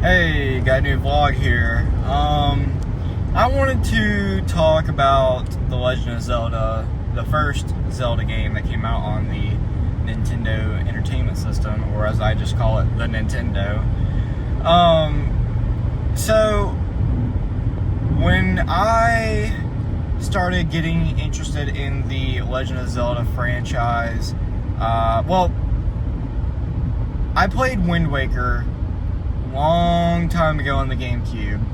Hey, got a new vlog here. I wanted to talk about The Legend of Zelda, the first Zelda game that came out on the Nintendo Entertainment System, or as I just call it, the Nintendo. So when I started getting interested in the Legend of Zelda franchise, I played Wind Waker long time ago on the GameCube,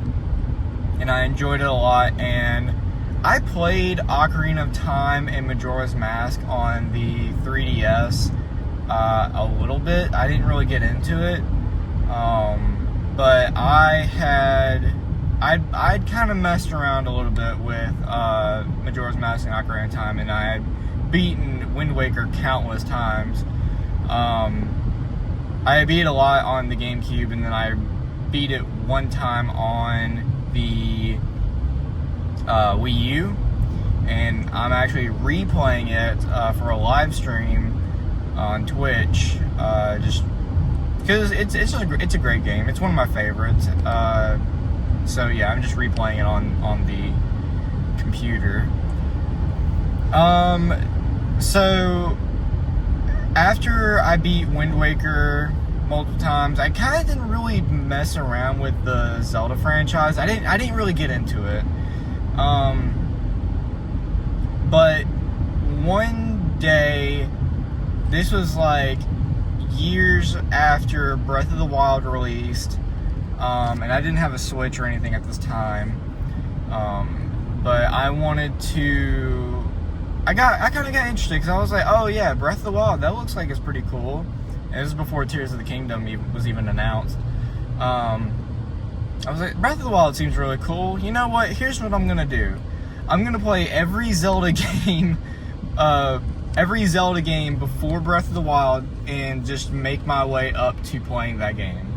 and I enjoyed it a lot. And I played Ocarina of Time and Majora's Mask on the 3DS a little bit. I didn't really get into it, but I'd kind of messed around a little bit with Majora's Mask and Ocarina of Time, and I had beaten Wind Waker countless times. I beat it a lot on the GameCube, and then I beat it one time on the Wii U, and I'm actually replaying it for a live stream on Twitch, just because it's a great game. It's one of my favorites. So yeah, I'm just replaying it on the computer. So after I beat Wind Waker multiple times, I kind of didn't really mess around with the Zelda franchise. I didn't really get into it. But one day, this was like years after Breath of the Wild released, and I didn't have a Switch or anything at this time. But I wanted to. I kind of got interested because I was like, oh yeah, Breath of the Wild, that looks like it's pretty cool. And this is before Tears of the Kingdom was even announced. I was like, Breath of the Wild seems really cool. You know what? Here's what I'm gonna do. I'm gonna play every Zelda game, before Breath of the Wild, and just make my way up to playing that game.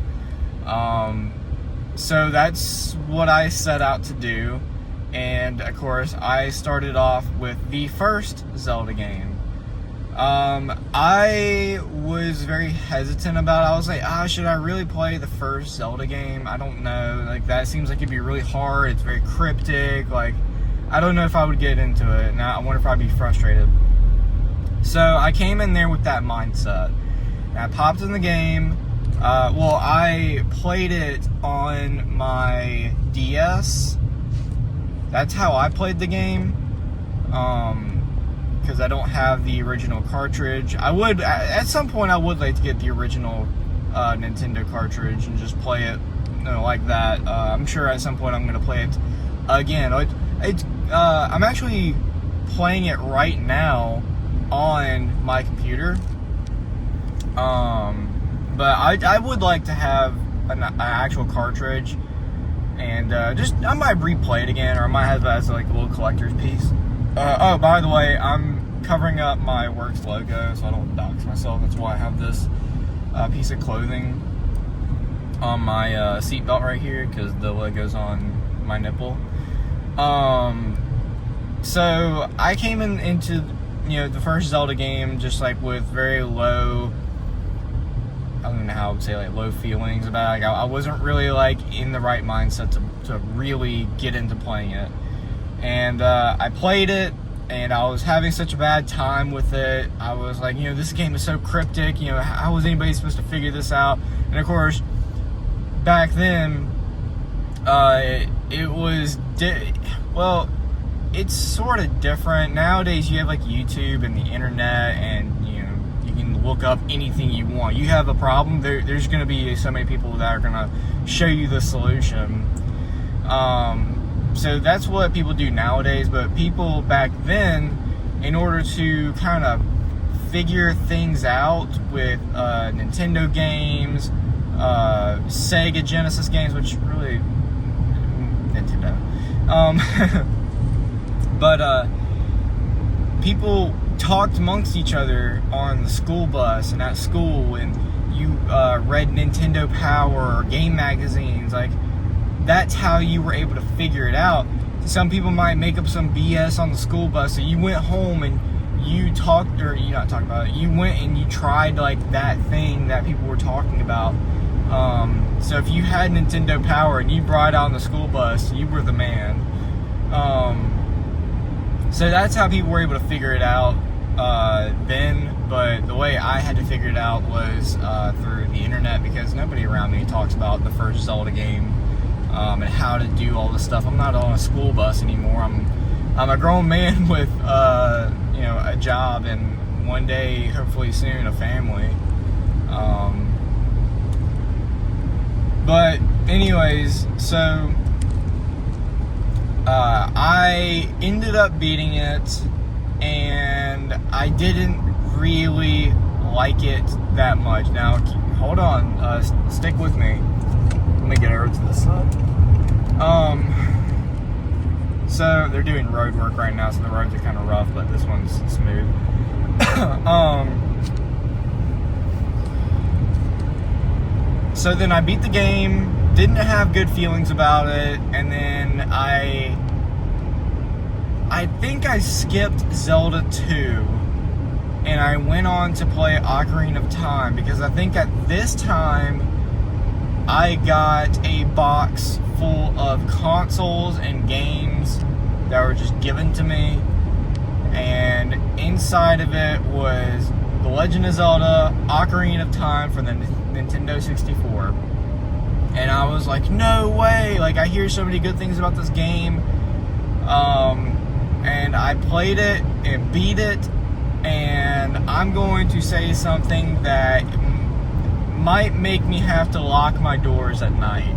So that's what I set out to do. And of course, I started off with the first Zelda game. I was very hesitant about it. I was like, should I really play the first Zelda game? I don't know. Like, that seems like it'd be really hard. It's very cryptic. Like, I don't know if I would get into it. And I wonder if I'd be frustrated. So I came in there with that mindset. And I popped in the game. I played it on my DS. That's how I played the game, because I don't have the original cartridge. At some point, I would like to get the original Nintendo cartridge and just play it, like that. I'm sure at some point I'm going to play it again. I'm actually playing it right now on my computer, but I would like to have an actual cartridge. And I might replay it again, or I might have it as like a little collector's piece. By the way, I'm covering up my Works logo so I don't dox myself. That's why I have this piece of clothing on my seatbelt right here, because the logo's on my nipple. So I came into the first Zelda game just like with very low, I don't know how I would say, like, low feelings about it. Like, I wasn't really like in the right mindset to really get into playing it. And I played it, and I was having such a bad time with it. I was like, this game is so cryptic. How was anybody supposed to figure this out? And of course, back then, it was it's sort of different. Nowadays, you have like YouTube and the internet, and look up anything you want. You have a problem, there's going to be so many people that are going to show you the solution. So that's what people do nowadays. But people back then, in order to kind of figure things out with Nintendo games, Sega Genesis games, which really Nintendo, but people talked amongst each other on the school bus and at school, and you read Nintendo Power or game magazines. Like, that's how you were able to figure it out. Some people might make up some BS on the school bus, so you went home and you went and you tried like that thing that people were talking about, So if you had Nintendo Power and you brought it out on the school bus, you were the man. So that's how people were able to figure it out then. But the way I had to figure it out was through the internet, because nobody around me talks about the first Zelda game and how to do all this stuff. I'm not on a school bus anymore. I'm a grown man with a job, and one day, hopefully soon, a family. But anyways, so I ended up beating it, and I didn't really like it that much. Now, hold on, stick with me. Let me get over to the side. So they're doing road work right now, so the roads are kind of rough, but this one's smooth. So then I beat the game, didn't have good feelings about it, and then I think I skipped Zelda 2, and I went on to play Ocarina of Time, because I think at this time I got a box full of consoles and games that were just given to me, and inside of it was The Legend of Zelda Ocarina of Time for the Nintendo 64. And I was like, no way, like, I hear so many good things about this game. And I played it and beat it, and I'm going to say something that might make me have to lock my doors at night.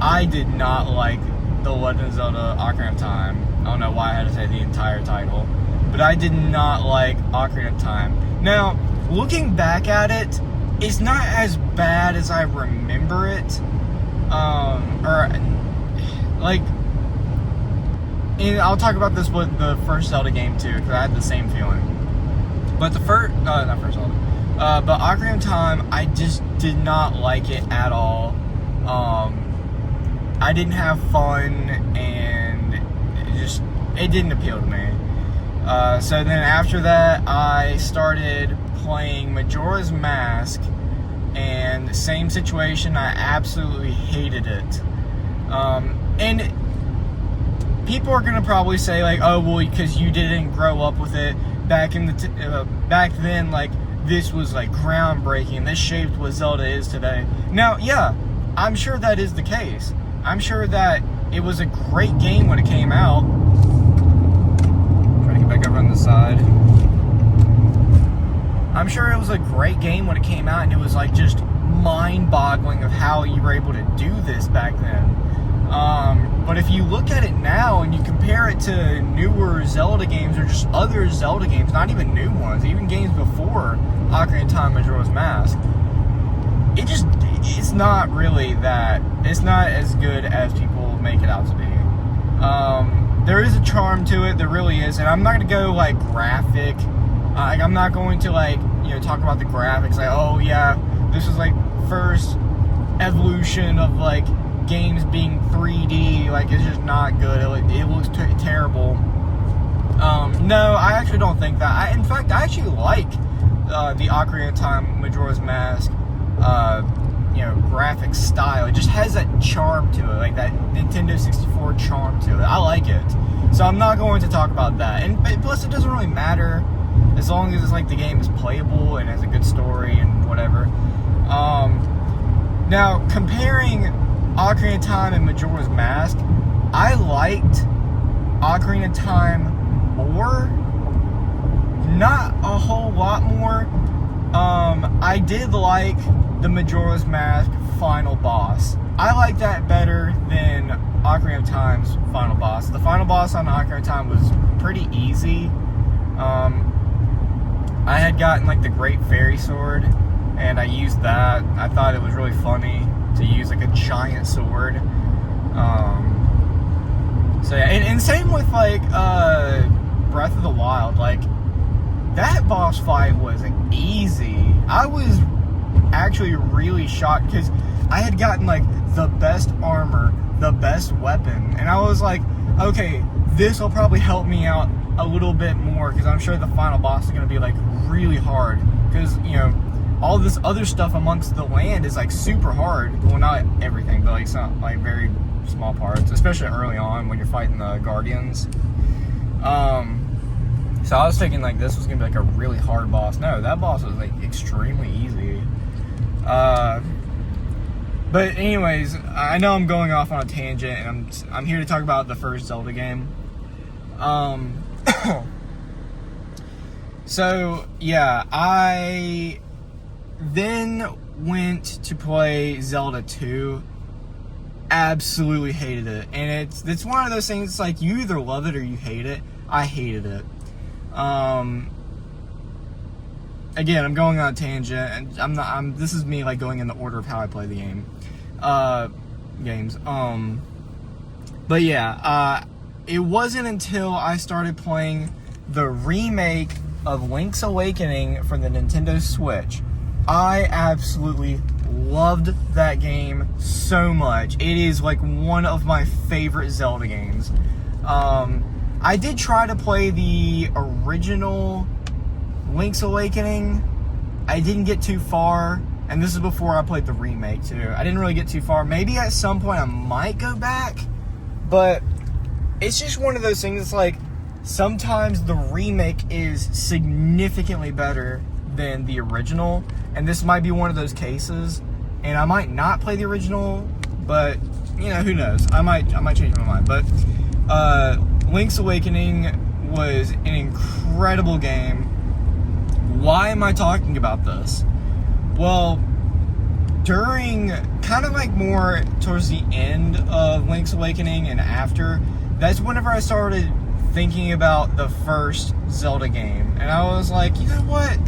I did not like The Legend of Zelda Ocarina of Time. I don't know why I had to say the entire title, but I did not like Ocarina of Time. Now, looking back at it, it's not as bad as I remember it. And I'll talk about this with the first Zelda game too, because I had the same feeling. But the not first Zelda, but Ocarina of Time, I just did not like it at all. I didn't have fun, and it didn't appeal to me. So then after that, I started playing Majora's Mask, and same situation, I absolutely hated it. And people are gonna probably say, like, oh, well, because you didn't grow up with it back in back then, like, this was like groundbreaking, this shaped what Zelda is today. Now, yeah, I'm sure that is the case. I'm sure that it was a great game when it came out. Trying to get back over on the side. I'm sure it was a great game when it came out, and it was like just mind-boggling of how you were able to do this back then. But if you look at it now and you compare it to newer Zelda games, or just other Zelda games, not even new ones, even games before Ocarina of Time, Majora's Mask, it's not really that, it's not as good as people make it out to be. There is a charm to it, there really is, and I'm not going to go like graphic, I'm not going to like, talk about the graphics, like, oh yeah, this was like first evolution of like games being 3D, like, it's just not good, it looks terrible. No, I actually don't think that. In fact, I actually like the Ocarina of Time, Majora's Mask, graphic style. It just has that charm to it, like that Nintendo 64 charm to it. I like it. So I'm not going to talk about that. And plus, it doesn't really matter as long as it's like the game is playable and has a good story and whatever. Now, comparing Ocarina of Time and Majora's Mask, I liked Ocarina of Time more. Not a whole lot more. I did like the Majora's Mask final boss. I like that better than Ocarina of Time's final boss. The final boss on Ocarina of Time was pretty easy. I had gotten like the Great Fairy Sword, and I used that. I thought it was really funny to use like a giant sword. So yeah, and same with like Breath of the Wild. Like, that boss fight was easy. I was actually really shocked because I had gotten like the best armor, the best weapon, and I was like, okay, this will probably help me out a little bit more, because I'm sure the final boss is going to be like really hard, because all this other stuff amongst the land is like super hard. Well, not everything, but like some like very small parts, especially early on when you're fighting the guardians. So I was thinking like this was gonna be like a really hard boss. No, that boss was like extremely easy. But anyways, I know I'm going off on a tangent, and I'm here to talk about the first Zelda game. So yeah, I then went to play Zelda 2. Absolutely hated it, and it's one of those things. It's like you either love it or you hate it. I hated it. Again, I'm going on a tangent, and this is me like going in the order of how I play the game. Games. But yeah, it wasn't until I started playing the remake of Link's Awakening for the Nintendo Switch. I absolutely loved that game so much. It is like one of my favorite Zelda games. I did try to play the original Link's Awakening. I didn't get too far, and this is before I played the remake too. I didn't really get too far. Maybe at some point I might go back, but it's just one of those things. It's like sometimes the remake is significantly better than the original, and this might be one of those cases. And I might not play the original, but you know, who knows? I might change my mind. But Link's Awakening was an incredible game. Why am I talking about this? Well, during kind of like more towards the end of Link's Awakening and after, that's whenever I started thinking about the first Zelda game. And I was like, you know what?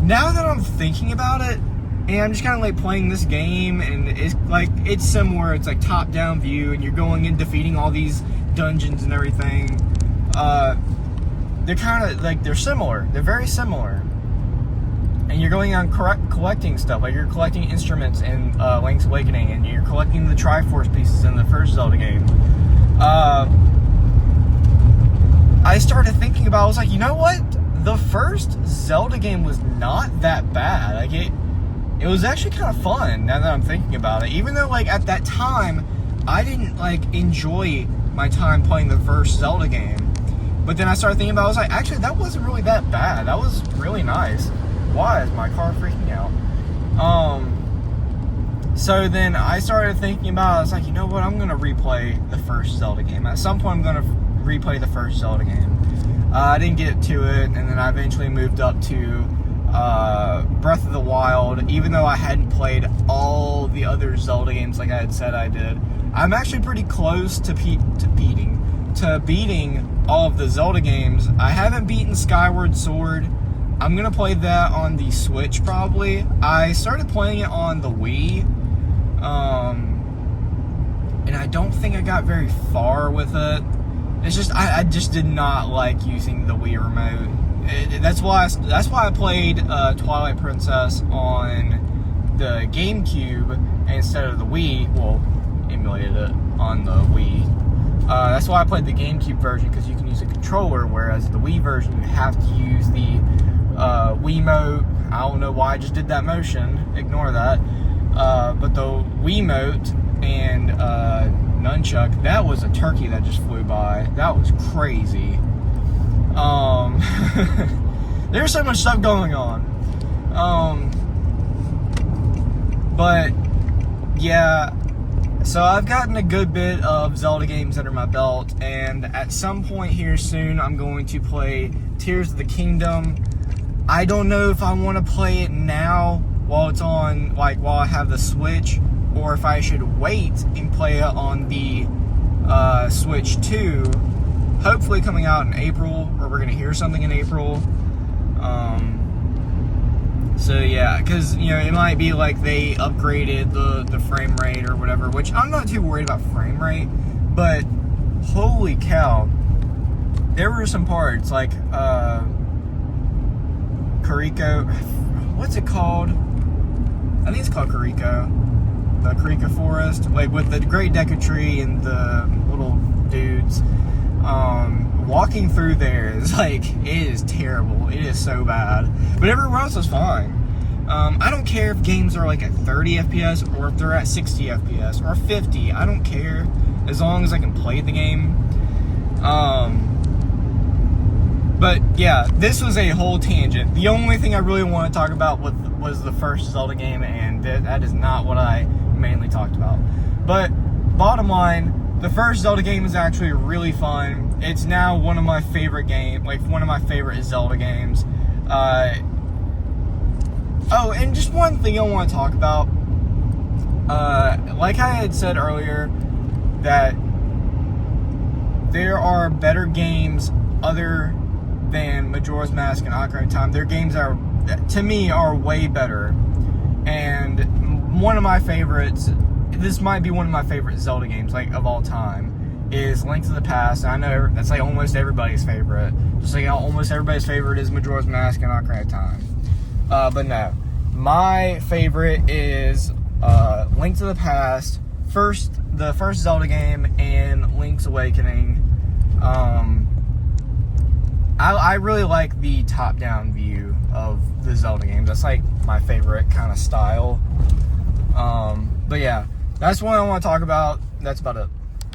Now that I'm thinking about it, and I'm just kind of like playing this game, and it's similar. It's like top-down view, and you're going and defeating all these dungeons and everything. They're kind of like, they're similar. They're very similar. And you're going on collecting stuff, like you're collecting instruments in Link's Awakening, and you're collecting the Triforce pieces in the first Zelda game. I started thinking about, I was like, you know what? The first Zelda game was not that bad. Like it was actually kind of fun now that I'm thinking about it. Even though like at that time, I didn't like enjoy my time playing the first Zelda game. But then I started thinking about it, I was like, actually that wasn't really that bad. That was really nice. Why is my car freaking out? So then I started thinking about it, I was like, you know what, I'm going to replay the first Zelda game. At some point I'm going to replay the first Zelda game. I didn't get to it, and then I eventually moved up to Breath of the Wild. Even though I hadn't played all the other Zelda games like I had said I did, I'm actually pretty close to beating all of the Zelda games. I haven't beaten Skyward Sword. I'm going to play that on the Switch probably. I started playing it on the Wii, and I don't think I got very far with it. It's just, I just did not like using the Wii remote. That's why I played Twilight Princess on the GameCube instead of the Wii. Well, emulated it on the Wii. That's why I played the GameCube version, because you can use a controller, whereas the Wii version you have to use the Wiimote. I don't know why I just did that motion. Ignore that. But the Wiimote and nunchuck, that was a turkey that just flew by. That was crazy. There's so much stuff going on. But yeah, so I've gotten a good bit of Zelda games under my belt, and at some point here soon I'm going to play Tears of the Kingdom. I don't know if I want to play it now while it's on, like while I have the Switch, or if I should wait and play it on the Switch 2, hopefully coming out in April, or we're going to hear something in April. So yeah, because, you know, it might be like they upgraded the frame rate or whatever, which I'm not too worried about frame rate, but holy cow, there were some parts, like, Kuriko, what's it called? I think it's called Kuriko. The Kuriko Forest, like with the Great Deku Tree and the little dudes. Walking through there is like, it is terrible. It is so bad. But everywhere else is fine. I don't care if games are like at 30 FPS or if they're at 60 FPS or 50. I don't care, as long as I can play the game. But yeah, this was a whole tangent. The only thing I really want to talk about was the first Zelda game, and that is not what I mainly talked about. But bottom line, the first Zelda game is actually really fun. It's now one of my favorite one of my favorite Zelda games. Oh, and just one thing I want to talk about. Like I had said earlier, that there are better games other than Majora's Mask and Ocarina of Time. Their games are, to me, are way better. And one of my favorites, this might be one of my favorite Zelda games, like, of all time, is Link to the Past. I know that's like almost everybody's favorite. Just like how almost everybody's favorite is Majora's Mask and Ocarina of Time. But no, my favorite is Link to the Past, the first Zelda game, and Link's Awakening. I really like the top-down view of the Zelda games. That's like my favorite kind of style. But yeah, that's what I want to talk about. That's about it.